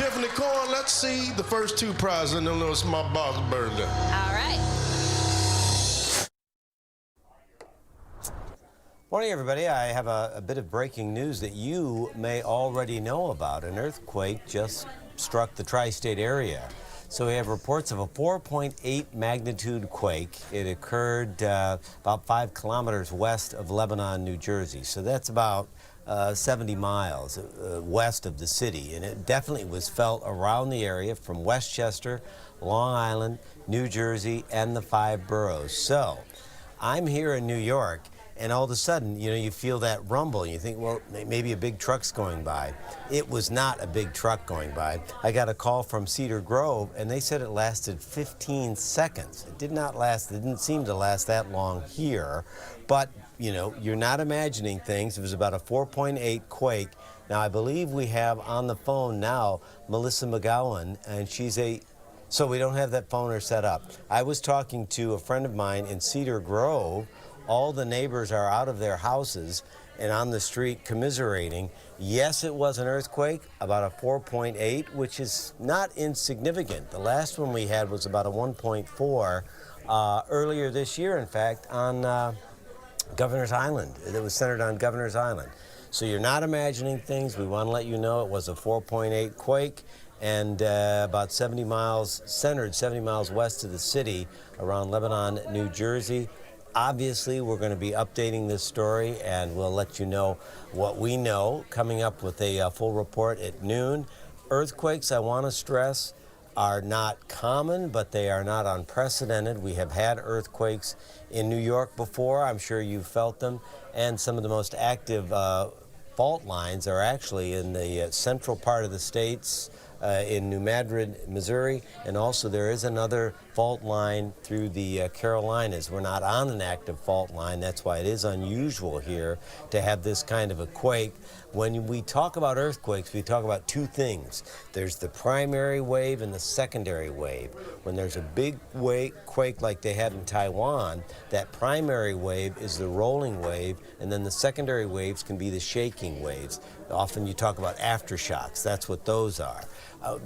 Tiffany Corn, let's see the first two prizes and then let's my box burned up. All right. Morning, everybody. I have a bit of breaking news that you may already know about. An earthquake just struck the tri-state area. So we have reports of a 4.8 magnitude quake. It occurred about 5 kilometers west of Lebanon, New Jersey. So that's about 70 miles west of the city. And it definitely was felt around the area from Westchester, Long Island, New Jersey, and the 5 boroughs. So I'm here in New York, and all of a sudden, you feel that rumble. You think, well, maybe a big truck's going by. It was not a big truck going by. I got a call from Cedar Grove, and they said it lasted 15 seconds. It did not last, it didn't seem to last that long here. But, you're not imagining things. It was about a 4.8 quake. Now, I believe we have on the phone now Melissa McGowan, and so we don't have that phoner set up. I was talking to a friend of mine in Cedar Grove. All the neighbors are out of their houses and on the street commiserating. Yes, it was an earthquake, about a 4.8, which is not insignificant. The last one we had was about a 1.4 earlier this year, in fact, on Governor's Island. It was centered on Governor's Island. So you're not imagining things. We want to let you know it was a 4.8 quake and about 70 miles, centered 70 miles west of the city around Lebanon, New Jersey. Obviously, we're going to be updating this story, and we'll let you know what we know, coming up with a full report at noon. Earthquakes, I want to stress, are not common, but they are not unprecedented. We have had earthquakes in New York before. I'm sure you've felt them. And some of the most active fault lines are actually in the central part of the states, in New Madrid, Missouri, and also there is another fault line through the Carolinas. We're not on an active fault line. That's why it is unusual here to have this kind of a quake. When we talk about earthquakes, we talk about two things. There's the primary wave and the secondary wave. When there's a big quake like they had in Taiwan, that primary wave is the rolling wave, and then the secondary waves can be the shaking waves. Often you talk about aftershocks. That's what those are.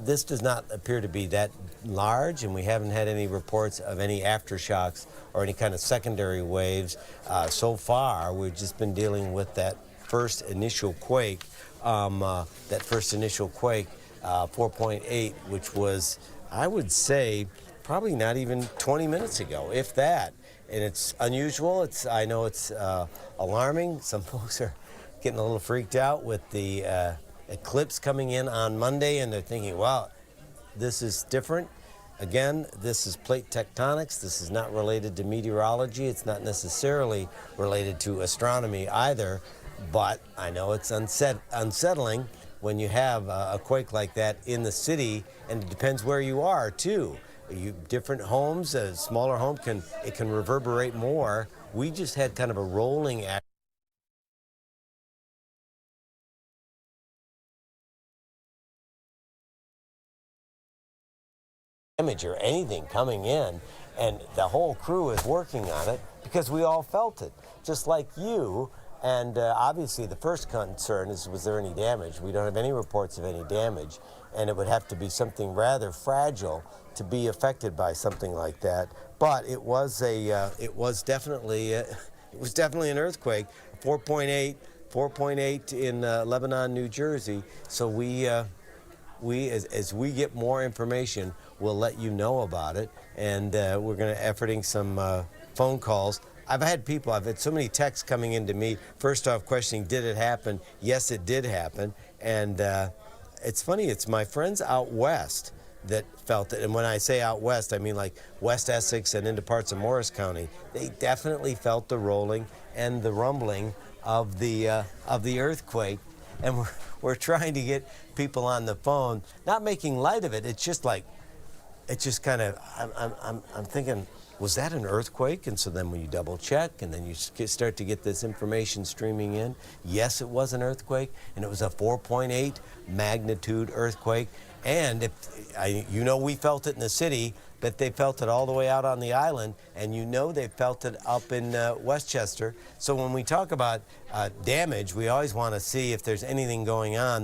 This does not appear to be that large, and we haven't had any reports of any aftershocks or any kind of secondary waves so far. We've just been dealing with that first initial quake, 4.8, which was, I would say, probably not even 20 minutes ago, if that. And it's unusual. I know it's alarming. Some folks are getting a little freaked out with the eclipse coming in on Monday, and they're thinking, wow, this is different. Again, this is plate tectonics. This is not related to meteorology. It's not necessarily related to astronomy either, but I know it's unsettling when you have a quake like that in the city, and it depends where you are, too. Different homes, a smaller home, it can reverberate more. We just had kind of a rolling act. Image or anything coming in, and the whole crew is working on it because we all felt it, just like you. And obviously the first concern is, was there any damage? We don't have any reports of any damage, and it would have to be something rather fragile to be affected by something like that. But it was definitely an earthquake, 4.8 in Lebanon, New Jersey. So as we get more information, we'll let you know about it, and we're going to efforting some phone calls. I've had so many texts coming into me, first off questioning, did it happen? Yes, it did happen, and it's funny, it's my friends out west that felt it, and when I say out west, I mean like West Essex and into parts of Morris County. They definitely felt the rolling and the rumbling of the earthquake, and we're trying to get people on the phone, not making light of it. It's just like, it's just kind of, I'm thinking, was that an earthquake? And so then when you double check, and then you start to get this information streaming in, yes, it was an earthquake, and it was a 4.8 magnitude earthquake. And we felt it in the city, but they felt it all the way out on the island, and they felt it up in Westchester. So when we talk about damage, we always want to see if there's anything going on